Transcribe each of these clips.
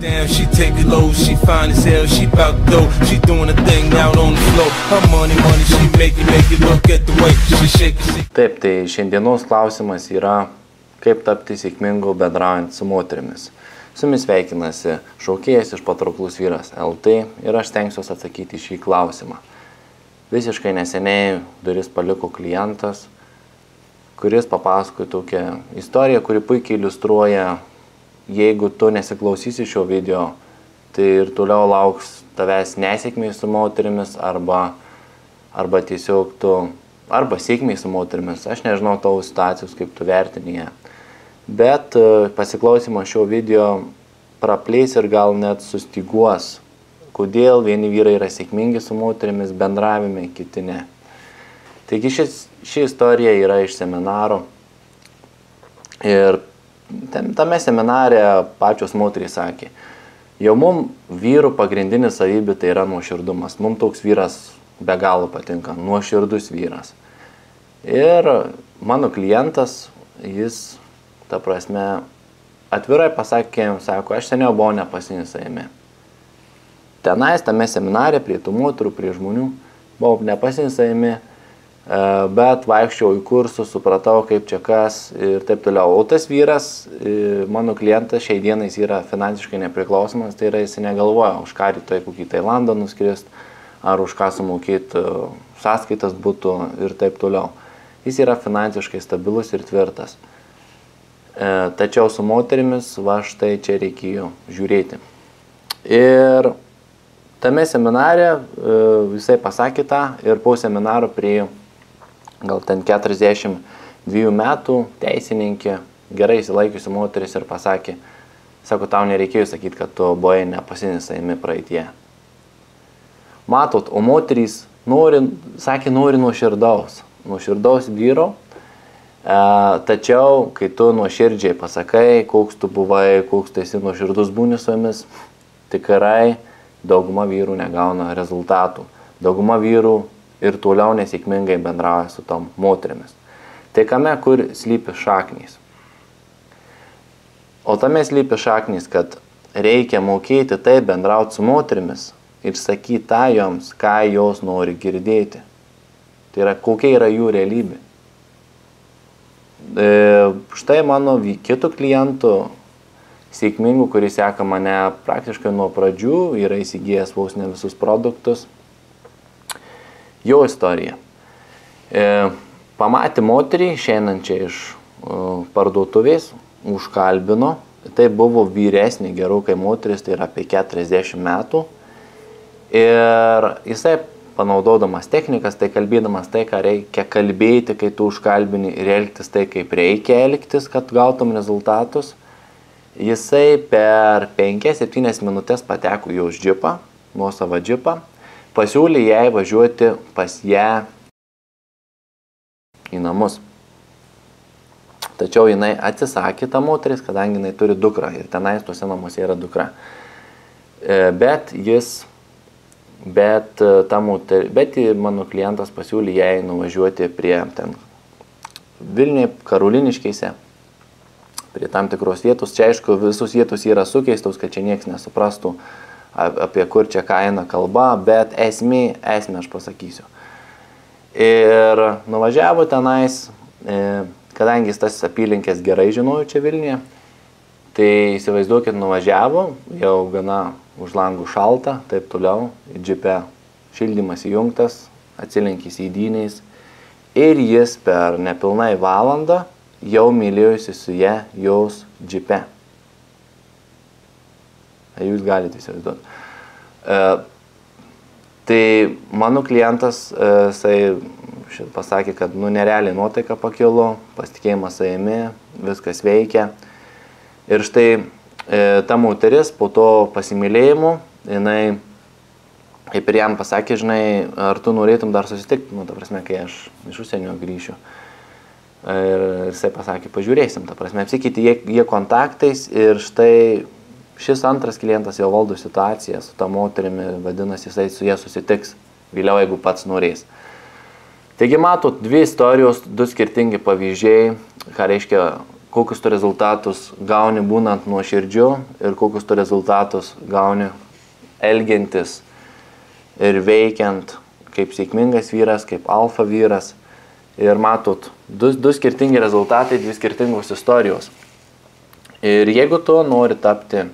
Down, she take it low, she fine as hell, she bout to go. She doing a thing out on the floor. Her money, she make it look at the way she shake it. Taip, tai šiandienos klausimas yra, kaip tapti sėkmingu bendraujant su moterimis. Su jumis sveikinasi šaukėjas iš Patrauklus vyras LT ir aš stengsiuosi atsakyti šį klausimą. Visiškai neseniai duris paliko klientas, kuris papasakojo tokią istoriją, kuri puikiai iliustruoja, jeigu tu nesiklausysi šio video, tai ir toliau lauks tavęs nesėkmiai su moterimis arba tiesiog tu, arba sėkmiai su moterimis. Aš nežinau tavo situacijos, kaip tu vertini ją. Bet pasiklausimas šio video praplės ir gal net sustiguos, kodėl vieni vyrai yra sėkmingi su moterimis bendravime, kiti ne. Taigi ši istorija yra iš seminaro ir tame seminare pačios moterys sakė, jau mums vyrų pagrindinis savybė tai yra nuoširdumas. Mums toks vyras be galo patinka, nuoširdus vyras. Ir mano klientas, jis, ta prasme, atvirai pasakė, sako, aš seniau buvau nepasinis savimi. Tenais, tame seminare, prie tų moterų, prie žmonių, buvau nepasinis savimi, bet vaikščiau į kursus, supratau, kaip čia kas ir taip toliau. O tas vyras, mano klientas, šiai dienai jis yra finansiškai nepriklausomas, tai yra jis negalvoja, už ką rytoj kokį Tailandą nuskrist, ar už ką sumokėti sąskaitas būtų ir taip toliau. Jis yra finansiškai stabilus ir tvirtas. Tačiau su moterimis, va štai čia reikėjo žiūrėti. Ir tame seminare visai pasakė tą ir po seminaro priejo gal ten 42 metų teisininkė, gerai įsilaikiusi moteris ir pasakė, sako, tau nereikėjo sakyti, kad tu buvai nepasinis savimi praeitie. Matot, o moterys nori nuoširdaus vyro, tačiau, kai tu nuoširdžiai pasakai, koks tu buvai, koks tu esi nuoširdus būni su jomis, tikrai dauguma vyrų negauna rezultatų. Dauguma vyrų ir toliau nesėkmingai bendrauja su tom moterimis. Tai kame, kur slypi šaknys? O tame slypi šaknys, kad reikia mokėti taip bendrauti su moterimis ir sakyti tą joms, ką jos nori girdėti. Tai yra, kokia yra jų realybė. Štai mano kitų klientų sėkmingų, kuris seka mane praktiškai nuo pradžių, yra įsigijęs vos ne visus produktus. Jo istorija. Pamatė moterį, išeinančią iš parduotuvės, užkalbino. Tai buvo vyresnė gerokai moteris, tai yra apie 40 metų. Ir jisai, panaudodamas technikas, tai kalbėdamas tai, ką reikia kalbėti, kai tu užkalbini, ir elgtis tai, kaip reikia elgtis, kad gautum rezultatus, jisai per 5-7 minutės pateko į jos džipą, nuosavą džipą, pasiūlė jai važiuoti pas ją į namus. Tačiau jinai atsisakė tą moteris, kadangi jinai turi dukrą ir tenais tuose namuose yra dukra. Bet mano klientas pasiūlė jai nuvažiuoti prie ten Vilniuje, Karoliniškėse, prie tam tikros vietos. Čia aišku, visus vietos yra sukeistos, kad čia nieks nesuprastų, apie kur čia kaina kalba, bet esmė aš pasakysiu. Ir nuvažiavo tenais, kadangi jis tas apylinkės gerai žinojo čia Vilniuje, tai įsivaizduokit, nuvažiavo, jau gana už langų šalta, taip toliau, džipe šildymas įjungtas, atsilenkė sėdynės ir jis per nepilnai valandą jau mylėjosi su ją jos džipe. Jūs galite įsivaizduoti. Tai mano klientas pasakė, kad nerealiai nuotaika pakilo, pasitikėjimas savimi, viskas veikia. Ir štai ta moteris po to pasimylėjimo, jinai kaip ir jam pasakė, žinai, ar tu norėtum dar susitikti, ta prasme, kai aš iš užsienio grįšiu. Ir jisai pasakė, pažiūrėsim, ta prasme, apsikeitė jie kontaktais ir štai šis antras klientas jau valdo situaciją su ta moterimi, vadinasi, jisai su jie susitiks vėliau, jeigu pats norės. Taigi matot, dvi istorijos, du skirtingi pavyzdžiai, ką reiškia kokius tu rezultatus gauni būnant nuoširdžiu ir kokius tu rezultatus gauni elgiantis ir veikiant kaip sėkmingas vyras, kaip alfa vyras. Ir matot, du skirtingi rezultatai, dvi skirtingos istorijos. Ir jeigu tu nori tapti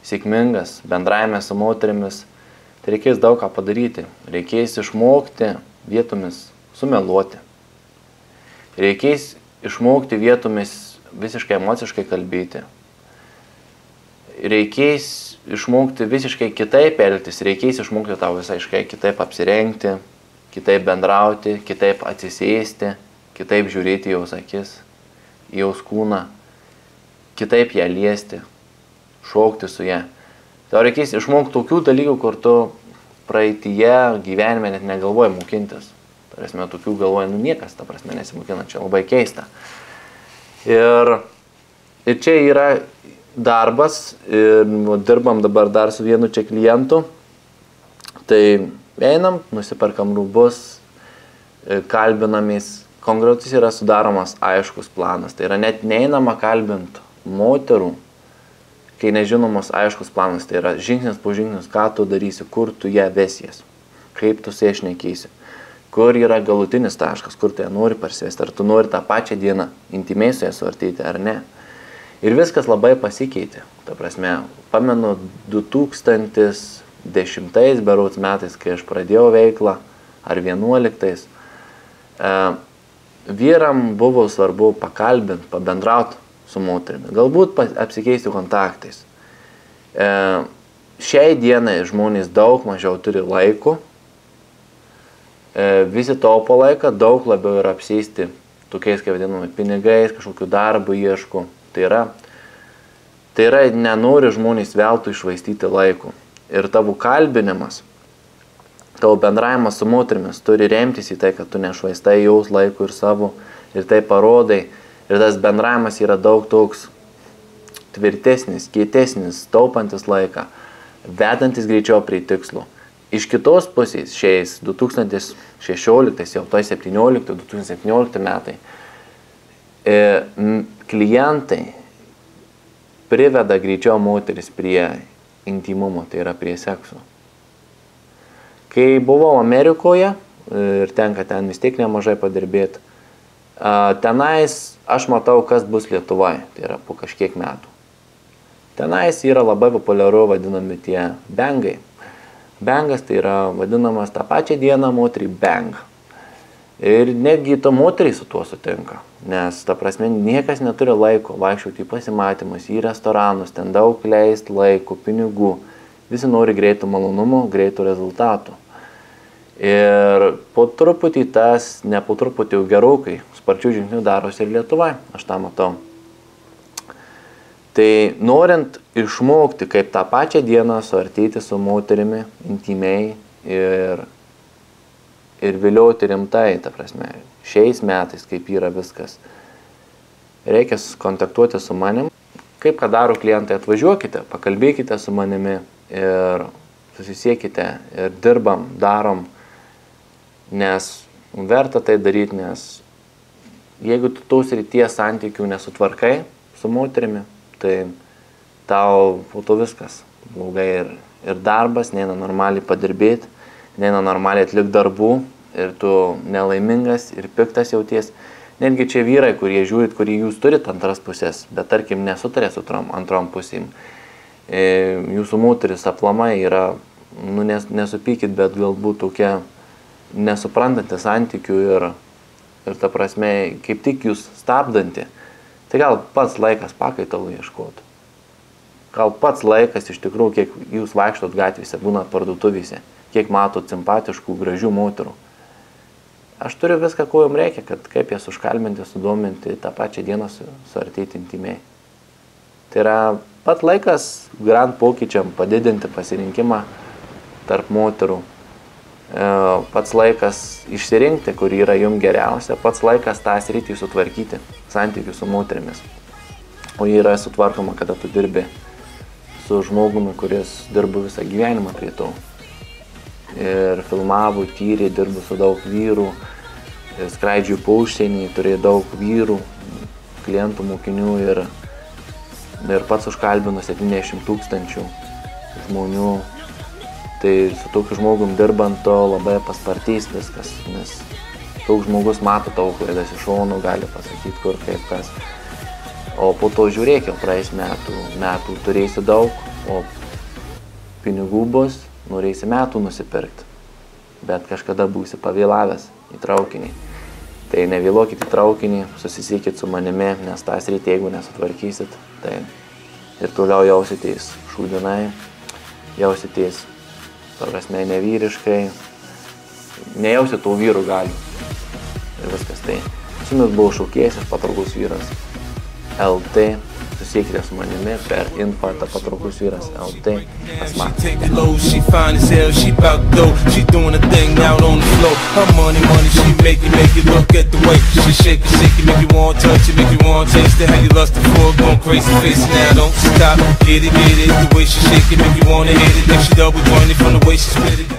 sėkmingas bendravime su moterimis, tai reikės daug ką padaryti. Reikės išmokti vietomis sumeluoti. Reikės išmokti vietomis visiškai emociškai kalbėti. Reikės išmokti visiškai kitaip elgtis, reikės išmokti tau visiškai kitaip apsirengti, kitaip bendrauti, kitaip atsisėsti, kitaip žiūrėti jos akis, jos kūną, kitaip ją liesti, šokti su ją. Tau reikės išmokti tokių dalykų, kur tu praeityje gyvenime net negalvoji mokintis. Ta prasme, tokių galvoja, niekas, ta prasme, nesimokina, čia labai keista. Ir čia yra darbas, ir dirbam dabar dar su vienu čia klientu. Tai einam, nusiperkam rūbus, kalbinamės. Konkretus yra sudaromas aiškus planas. Tai yra net neeinama kalbint moterų, kai nežinomas aiškus planas. Tai yra žingsnis po žingsnis, ką tu darysi, kur tu ją vesies, kaip tu su ja šnekėsi, kur yra galutinis taškas, kur tu ją nori parsivesti, ar tu nori tą pačią dieną intimiai su ja suartyti ar ne. Ir viskas labai pasikeitė. Ta prasme, pamenu 2010 berods metais, kai aš pradėjau veiklą, ar 2011, vyram buvo svarbu pakalbinti, pabendrauti su moterimi, galbūt apsikeisti kontaktais. Šiai dienai žmonės daug mažiau turi laiko, visi taupo laiką, daug labiau yra apsėsti tokiais, kaip vadinami, pinigais, kažkokiu darbu ieško. Tai yra nenori žmonės veltui išvaistyti laiko. Ir tavo kalbinimas, tavo bendravimas su moterimis turi remtis į tai, kad tu nešvaistai jaus laiko ir savo, ir tai parodai. Ir tas bendravimas yra daug toks tvirtesnis, kietesnis, taupantis laiką, vedantis greičiau prie tikslo. Iš kitos pusės, šiais 2016, jau tai 2017 metai, klientai priveda greičiau moteris prie intimumo, tai yra prie sekso. Kai buvau Amerikoje, ir tenka ten vis tiek nemažai padirbėti, tenais aš matau, kas bus Lietuvoje, tai yra po kažkiek metų. Tenais yra labai populiaru vadinami tie bengai. Bengas tai yra vadinamas tą pačią dieną moterį bang. Ir netgi to moteriai su tuo sutinka, nes ta prasme niekas neturi laiko vaikščioti į pasimatymus, į restoranus, ten daug leisti laiko, pinigų. Visi nori greitų malonumų, greitų rezultatų. Ir po truputį tas, ne po truputį jau gerokai, sparčių žingsnių darosi ir Lietuvoje, aš tą matau. Tai norint išmokti, kaip tą pačią dieną suartėti su moterimi intimiai ir vilioti rimtai, ta prasme, šiais metais, kaip yra viskas, reikia kontaktuoti su manim. Kaip ką daro klientai, atvažiuokite, pakalbėkite su manimi ir susisiekite ir dirbam, darom, nes verta tai daryti, nes jeigu tu tos ryties santykių nesutvarkai su moterimi, tai tau po to viskas blogai ir darbas, neina normaliai padirbėti, neina normaliai atlikti darbų ir tu nelaimingas ir piktas jauties. Netgi čia vyrai, kurie žiūrit, kurie jūs turit antras pusės, bet tarkim nesutarė su antrom pusėm. Jūsų moteris aplamai yra, nesupykit, bet galbūt tokia nesuprantanti santykių ir ta prasme, kaip tik jūs stabdanti. Tai gal pats laikas pakaitalų ieškoti. Gal pats laikas iš tikrųjų, kiek jūs vaikštot gatvėse, būnat parduotuvėse, kiek matot simpatiškų, gražių moterų. Aš turiu viską, ko jums reikia, kad kaip jas užkalbinti, sudominti, tą pačią dieną suartėti intimiai. Tai yra pat laikas grand pokyčiam padidinti pasirinkimą tarp moterų. Pats laikas išsirinkti, kur yra jums geriausia, pats laikas tą sritį sutvarkyti, santykių su moterimis. O jie yra sutvarkoma, kada tu dirbi su žmogumi, kuris dirbo visą gyvenimą prie to. Ir filmavo, tyrė, dirbo su daug vyrų, skraidžių po užsienį, turėjo daug vyrų, klientų, mokinių ir pats užkalbinu 70 000 žmonių. Tai su tokiu žmogum dirbant to labai paspartys viskas, nes toks žmogus mato tavo klaidas iš šono, gali pasakyti kur kaip kas. O po to žiūrėk, jau praeis metų turėsi daug, o pinigų bus, norėsi metų nusipirkti, bet kažkada būsi pavėlavęs į traukinį. Tai nevėluokit į traukinį, susisiekit su manimi, nes tą sritį, jeigu nesutvarkysit, tai ir toliau jausitės šūdinai, jausitės, prasme, nevyriškai, nejausit tų vyrų galių. Ir viskas tai. Su jumis buvo Šaukėjas ir Patrauklus vyras LT. Susiekite su manimi per info@patrauklus-vyras LT. She fine as hell, she bout to go. She doing a thing out on the floor. Her money, she make it look at the way she shake it, make you want to touch it, make you want to taste it. How you lustin' for it, going crazy, face it now, don't stop. Get it, the way she shake it, make you wanna hit it. Think she double jointed from the way she split it.